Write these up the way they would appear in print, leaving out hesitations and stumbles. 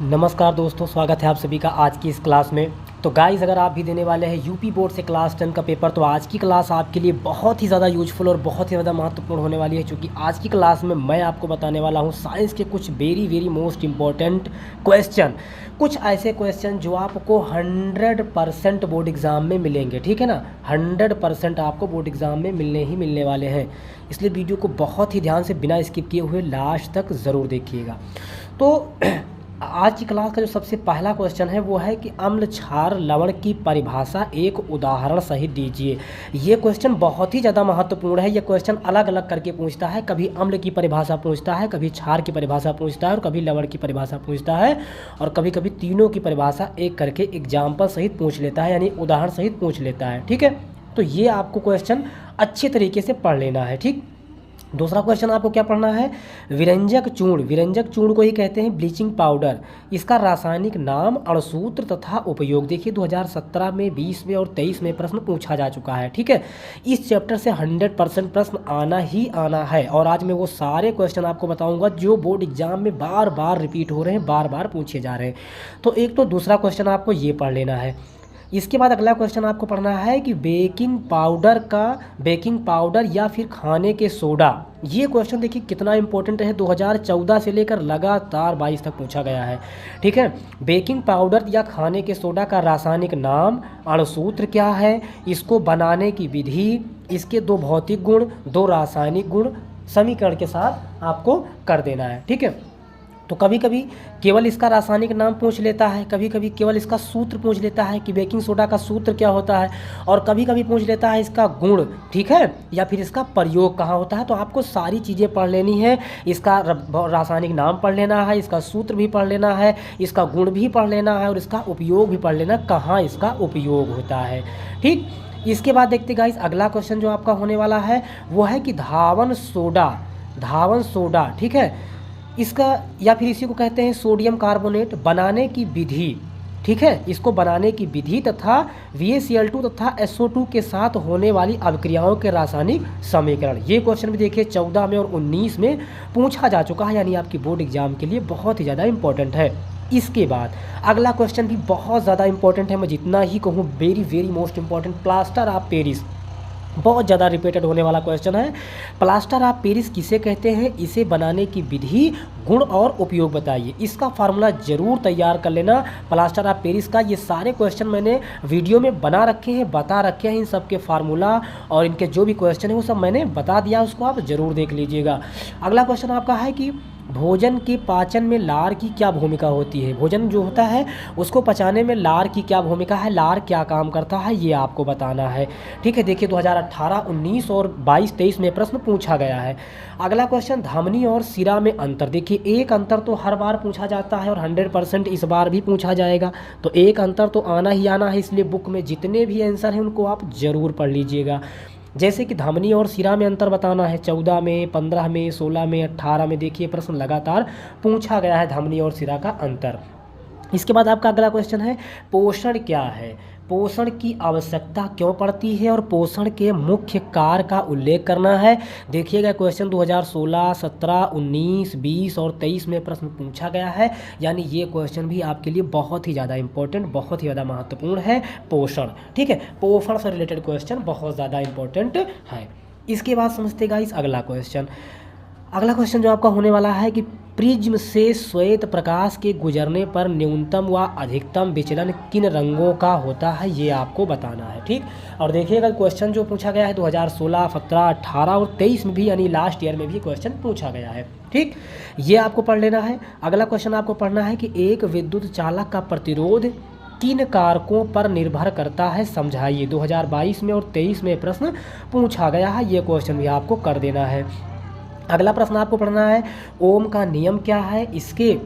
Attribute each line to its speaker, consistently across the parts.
Speaker 1: नमस्कार दोस्तों, स्वागत है आप सभी का आज की इस क्लास में। तो गाइस, अगर आप भी देने वाले हैं यूपी बोर्ड से क्लास 10 का पेपर, तो आज की क्लास आपके लिए बहुत ही ज़्यादा यूजफुल और बहुत ही ज़्यादा महत्वपूर्ण होने वाली है, क्योंकि आज की क्लास में मैं आपको बताने वाला हूं साइंस के कुछ वेरी मोस्ट इम्पॉर्टेंट क्वेश्चन। कुछ ऐसे क्वेश्चन जो आपको 100% बोर्ड एग्ज़ाम में मिलेंगे, ठीक है ना। 100% आपको बोर्ड एग्ज़ाम में मिलने ही मिलने वाले हैं, इसलिए वीडियो को बहुत ही ध्यान से बिना स्किप किए हुए लास्ट तक ज़रूर देखिएगा। तो आज की क्लास का जो सबसे पहला क्वेश्चन है वो है कि अम्ल क्षार लवण की परिभाषा एक उदाहरण सहित दीजिए। ये क्वेश्चन बहुत ही ज़्यादा महत्वपूर्ण है। ये क्वेश्चन अलग अलग करके पूछता है, कभी अम्ल की परिभाषा पूछता है, कभी क्षार की परिभाषा पूछता है और कभी लवण की परिभाषा पूछता है, और कभी कभी तीनों की परिभाषा एक करके एग्जाम्पल सहित पूछ लेता है, यानी उदाहरण सहित पूछ लेता है, ठीक है। तो ये आपको क्वेश्चन अच्छे तरीके से पढ़ लेना है, ठीक। दूसरा क्वेश्चन आपको क्या पढ़ना है, विरंजक चूर्ण। विरंजक चूर्ण को ही कहते हैं ब्लीचिंग पाउडर। इसका रासायनिक नाम, अणुसूत्र तथा उपयोग। देखिए 2017 में, 20 में और 23 में प्रश्न पूछा जा चुका है, ठीक है। इस चैप्टर से 100% प्रश्न आना ही आना है, और आज मैं वो सारे क्वेश्चन आपको बताऊंगा जो बोर्ड एग्जाम में बार बार रिपीट हो रहे हैं, बार बार पूछे जा रहे हैं। तो एक तो दूसरा क्वेश्चन आपको ये पढ़ लेना है। इसके बाद अगला क्वेश्चन आपको पढ़ना है कि बेकिंग पाउडर या फिर खाने के सोडा। ये क्वेश्चन देखिए कितना इंपॉर्टेंट है, 2014 से लेकर लगातार 22 तक पूछा गया है, ठीक है। बेकिंग पाउडर या खाने के सोडा का रासायनिक नाम, अणुसूत्र क्या है, इसको बनाने की विधि, इसके 2 भौतिक गुण, 2 रासायनिक गुण समीकरण के साथ आपको कर देना है, ठीक है। तो कभी कभी केवल इसका रासायनिक नाम पूछ लेता है, कभी कभी केवल इसका सूत्र पूछ लेता है कि बेकिंग सोडा का सूत्र क्या होता है, और कभी कभी पूछ लेता है इसका गुण, ठीक है, या फिर इसका प्रयोग कहाँ होता है। तो आपको सारी चीज़ें पढ़ लेनी है। इसका रासायनिक नाम पढ़ लेना है, इसका सूत्र भी पढ़ लेना है, इसका गुण भी पढ़ लेना है, और इसका उपयोग भी पढ़ लेना, कहाँ इसका उपयोग होता है, ठीक। इसके बाद देखते गाइस, अगला क्वेश्चन जो आपका होने वाला है वो है कि धावन सोडा, ठीक है, इसका या फिर इसी को कहते हैं सोडियम कार्बोनेट, बनाने की विधि, ठीक है। इसको बनाने की विधि तथा VaCl2 तथा SO2 के साथ होने वाली अभिक्रियाओं के रासायनिक समीकरण। ये क्वेश्चन भी देखिए 14 में और 19 में पूछा जा चुका है, यानी आपकी बोर्ड एग्जाम के लिए बहुत ही ज़्यादा इंपॉर्टेंट है। इसके बाद अगला क्वेश्चन भी बहुत ज़्यादा इंपॉर्टेंट है, मैं जितना ही कहूँ very most important. Plaster of Paris, बहुत ज़्यादा रिपीटेड होने वाला क्वेश्चन है। प्लास्टर ऑफ पेरिस किसे कहते हैं, इसे बनाने की विधि, गुण और उपयोग बताइए। इसका फार्मूला जरूर तैयार कर लेना प्लास्टर ऑफ पेरिस का। ये सारे क्वेश्चन मैंने वीडियो में बना रखे हैं, बता रखे हैं, इन सब के फार्मूला और इनके जो भी क्वेश्चन है वो सब मैंने बता दिया, उसको आप ज़रूर देख लीजिएगा। अगला क्वेश्चन आपका है कि भोजन के पाचन में लार की क्या भूमिका होती है। भोजन जो होता है उसको पचाने में लार की क्या भूमिका है, लार क्या काम करता है, ये आपको बताना है, ठीक है। देखिए 2018, 19 और 22, 23 में प्रश्न पूछा गया है। अगला क्वेश्चन, धमनी और सिरा में अंतर। देखिए एक अंतर तो हर बार पूछा जाता है और 100% इस बार भी पूछा जाएगा, तो एक अंतर तो आना ही आना है, इसलिए बुक में जितने भी आंसर हैं उनको आप ज़रूर पढ़ लीजिएगा। जैसे कि धमनी और सिरा में अंतर बताना है, 14 में, 15 में, 16 में, 18 में देखिए प्रश्न लगातार पूछा गया है धमनी और सिरा का अंतर। इसके बाद आपका अगला क्वेश्चन है, पोषण क्या है, पोषण की आवश्यकता क्यों पड़ती है और पोषण के मुख्य कार्य का उल्लेख करना है। देखिएगा क्वेश्चन 2016, 17, 19, 20 और 23 में प्रश्न पूछा गया है, यानी ये क्वेश्चन भी आपके लिए बहुत ही ज़्यादा इंपॉर्टेंट, बहुत ही ज़्यादा महत्वपूर्ण है। पोषण, ठीक है, पोषण से रिलेटेड क्वेश्चन बहुत ज़्यादा इंपॉर्टेंट है। इसके बाद समझते गाइस अगला क्वेश्चन। अगला क्वेश्चन जो आपका होने वाला है कि प्रिज्म से श्वेत प्रकाश के गुजरने पर न्यूनतम व अधिकतम विचलन किन रंगों का होता है, ये आपको बताना है, ठीक। और देखिएगा क्वेश्चन जो पूछा गया है 2016, 17, 18 और 23 में भी, यानी लास्ट ईयर में भी क्वेश्चन पूछा गया है, ठीक। ये आपको पढ़ लेना है। अगला क्वेश्चन आपको पढ़ना है कि एक विद्युत चालक का प्रतिरोध किन कारकों पर निर्भर करता है, समझाइए। 2022 में और 23 में प्रश्न पूछा गया है, ये क्वेश्चन भी आपको कर देना है। अगला प्रश्न आपको पढ़ना है, ओम का नियम क्या है, इसके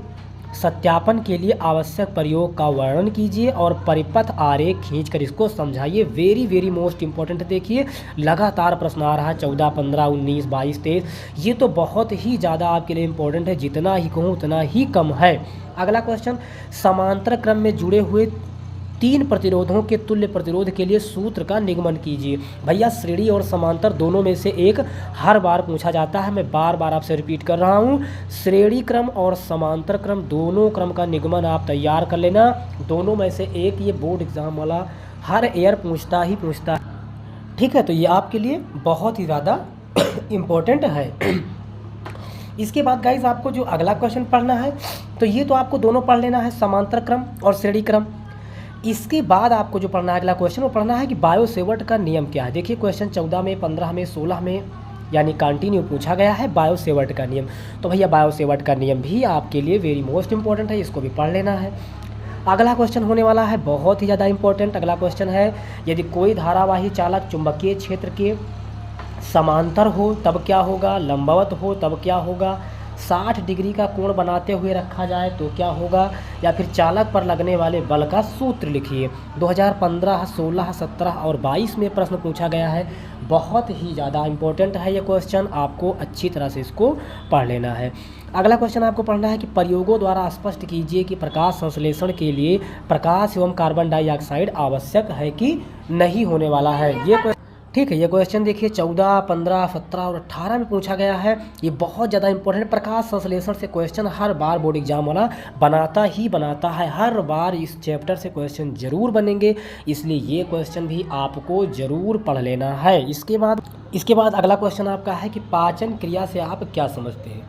Speaker 1: सत्यापन के लिए आवश्यक प्रयोग का वर्णन कीजिए और परिपथ आरेख खींचकर इसको समझाइए। वेरी मोस्ट इंपॉर्टेंट देखिए लगातार प्रश्न आ रहा है 14, 15, 19, 22, 23। ये तो बहुत ही ज़्यादा आपके लिए इंपॉर्टेंट है, जितना ही कहूँ उतना ही कम है। अगला क्वेश्चन, समांतर क्रम में जुड़े हुए तीन प्रतिरोधों के तुल्य प्रतिरोध के लिए सूत्र का निगमन कीजिए। भैया श्रेणी और समांतर दोनों में से एक हर बार पूछा जाता है, मैं बार बार आपसे रिपीट कर रहा हूँ। श्रेणी क्रम और समांतर क्रम दोनों क्रम का निगमन आप तैयार कर लेना, दोनों में से एक ये बोर्ड एग्जाम वाला हर ईयर पूछता ही पूछता है, ठीक है। तो ये आपके लिए बहुत ही ज़्यादा इम्पोर्टेंट है। इसके बाद गाइस आपको जो अगला क्वेश्चन पढ़ना है, तो ये तो आपको दोनों पढ़ लेना है, समांतर क्रम और श्रेणी क्रम। इसके बाद आपको जो पढ़ना है अगला क्वेश्चन, वो पढ़ना है कि बायो-सेवर्ट का नियम क्या है। देखिए क्वेश्चन 14 में, 15 में, 16 में यानी कंटिन्यू पूछा गया है बायो-सेवर्ट का नियम। तो भैया बायो-सेवर्ट का नियम भी आपके लिए वेरी मोस्ट इंपॉर्टेंट है, इसको भी पढ़ लेना है। अगला क्वेश्चन होने वाला है बहुत ही ज़्यादा इंपॉर्टेंट। अगला क्वेश्चन है, यदि कोई धारावाही चालक चुंबकीय क्षेत्र के समांतर हो तब क्या होगा, लंबवत हो तब क्या होगा, 60 डिग्री का कोण बनाते हुए रखा जाए तो क्या होगा, या फिर चालक पर लगने वाले बल का सूत्र लिखिए। 2015, 16, 17 और 22 में प्रश्न पूछा गया है। बहुत ही ज़्यादा इंपॉर्टेंट है ये क्वेश्चन, आपको अच्छी तरह से इसको पढ़ लेना है। अगला क्वेश्चन आपको पढ़ना है कि प्रयोगों द्वारा स्पष्ट कीजिए कि प्रकाश संश्लेषण के लिए प्रकाश एवं कार्बन डाइऑक्साइड आवश्यक है कि नहीं होने वाला है। ये ठीक है, ये क्वेश्चन देखिए 14, 15, 17 और 18 में पूछा गया है। ये बहुत ज़्यादा इंपॉर्टेंट, प्रकाश संश्लेषण से क्वेश्चन हर बार बोर्ड एग्जाम वाला बनाता है, हर बार इस चैप्टर से क्वेश्चन जरूर बनेंगे, इसलिए ये क्वेश्चन भी आपको ज़रूर पढ़ लेना है। इसके बाद अगला क्वेश्चन आपका है कि पाचन क्रिया से आप क्या समझते हैं।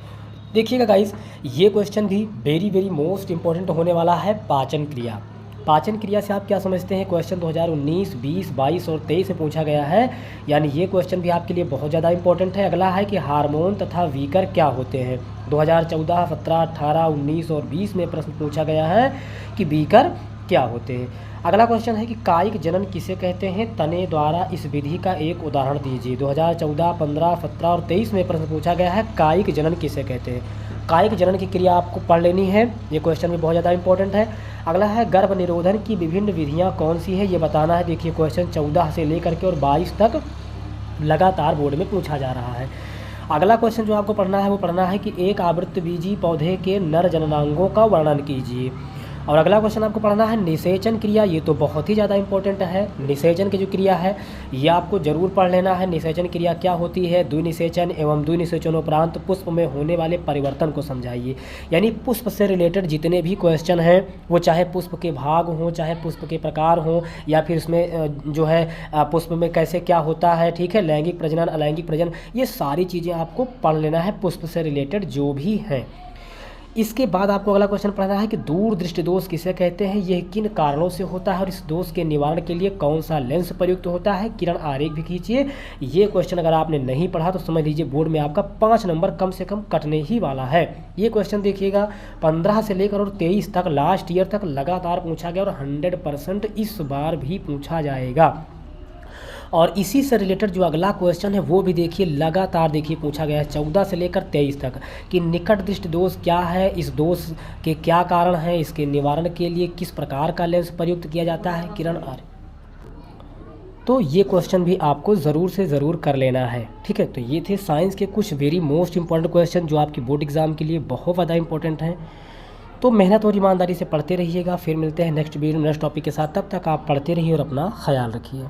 Speaker 1: देखिएगा गाइस, ये क्वेश्चन भी वेरी मोस्ट इंपॉर्टेंट होने वाला है। पाचन क्रिया से आप क्या समझते हैं, क्वेश्चन 2019, 20, 22 और 23 में पूछा गया है, यानी ये क्वेश्चन भी आपके लिए बहुत ज़्यादा इंपॉर्टेंट है। अगला है कि हार्मोन तथा वीकर क्या होते हैं। 2014, 17, 18, 19 और 20 में प्रश्न पूछा गया है कि वीकर क्या होते हैं। अगला क्वेश्चन है कि कायिक जनन किसे कहते हैं, तने द्वारा इस विधि का एक उदाहरण दीजिए। 2014, 15, 17 और 23 में प्रश्न पूछा गया है कायिक जनन किसे कहते हैं। कायिक जनन की क्रिया आपको पढ़ लेनी है, ये क्वेश्चन भी बहुत ज़्यादा इंपॉर्टेंट है। अगला है गर्भ निरोधन की विभिन्न विधियां कौन सी है, ये बताना है। देखिए क्वेश्चन 14 से लेकर के और 22 तक लगातार बोर्ड में पूछा जा रहा है। अगला क्वेश्चन जो आपको पढ़ना है वो पढ़ना है कि एक आवृत्तबीजी पौधे के नर जननांगों का वर्णन कीजिए। और अगला क्वेश्चन आपको पढ़ना है निषेचन क्रिया, ये तो बहुत ही ज़्यादा इंपॉर्टेंट है। निषेचन की जो क्रिया है ये आपको ज़रूर पढ़ लेना है। निषेचन क्रिया क्या होती है, द्विनिषेचन एवं द्विनिषेचनोपरांत पुष्प में होने वाले परिवर्तन को समझाइए। यानी पुष्प से रिलेटेड जितने भी क्वेश्चन हैं, वो चाहे पुष्प के भाग हों, चाहे पुष्प के प्रकार हों, या फिर उसमें जो है पुष्प में कैसे क्या होता है, ठीक है, लैंगिक प्रजनन, अलैंगिक प्रजनन, ये सारी चीज़ें आपको पढ़ लेना है पुष्प से रिलेटेड जो भी हैं। इसके बाद आपको अगला क्वेश्चन पढ़ना है कि दूरदृष्टि दोष किसे कहते हैं, यह किन कारणों से होता है और इस दोष के निवारण के लिए कौन सा लेंस प्रयुक्त होता है। किरण आरेख भी खींचिए। ये क्वेश्चन अगर आपने नहीं पढ़ा तो समझ लीजिए बोर्ड में आपका 5 नंबर कम से कम कटने ही वाला है। ये क्वेश्चन देखिएगा 15 से लेकर और 23 तक लास्ट ईयर तक लगातार पूछा गया और 100% इस बार भी पूछा जाएगा। और इसी से रिलेटेड जो अगला क्वेश्चन है वो भी देखिए लगातार देखिए पूछा गया है 14 से लेकर 23 तक कि निकट दृष्टि दोष क्या है, इस दोष के क्या कारण हैं, इसके निवारण के लिए किस प्रकार का लेंस प्रयुक्त किया जाता है, किरण आरेख। तो ये क्वेश्चन भी आपको ज़रूर से ज़रूर कर लेना है, ठीक है। तो ये थे साइंस के कुछ वेरी मोस्ट इंपॉर्टेंट क्वेश्चन जो आपकी बोर्ड एग्जाम के लिए बहुत ज़्यादा इंपॉर्टेंट हैं। तो मेहनत और ईमानदारी से पढ़ते रहिएगा। फिर मिलते हैं नेक्स्ट वीडियो नेक्स्ट टॉपिक के साथ, तब तक आप पढ़ते रहिए और अपना ख्याल रखिए।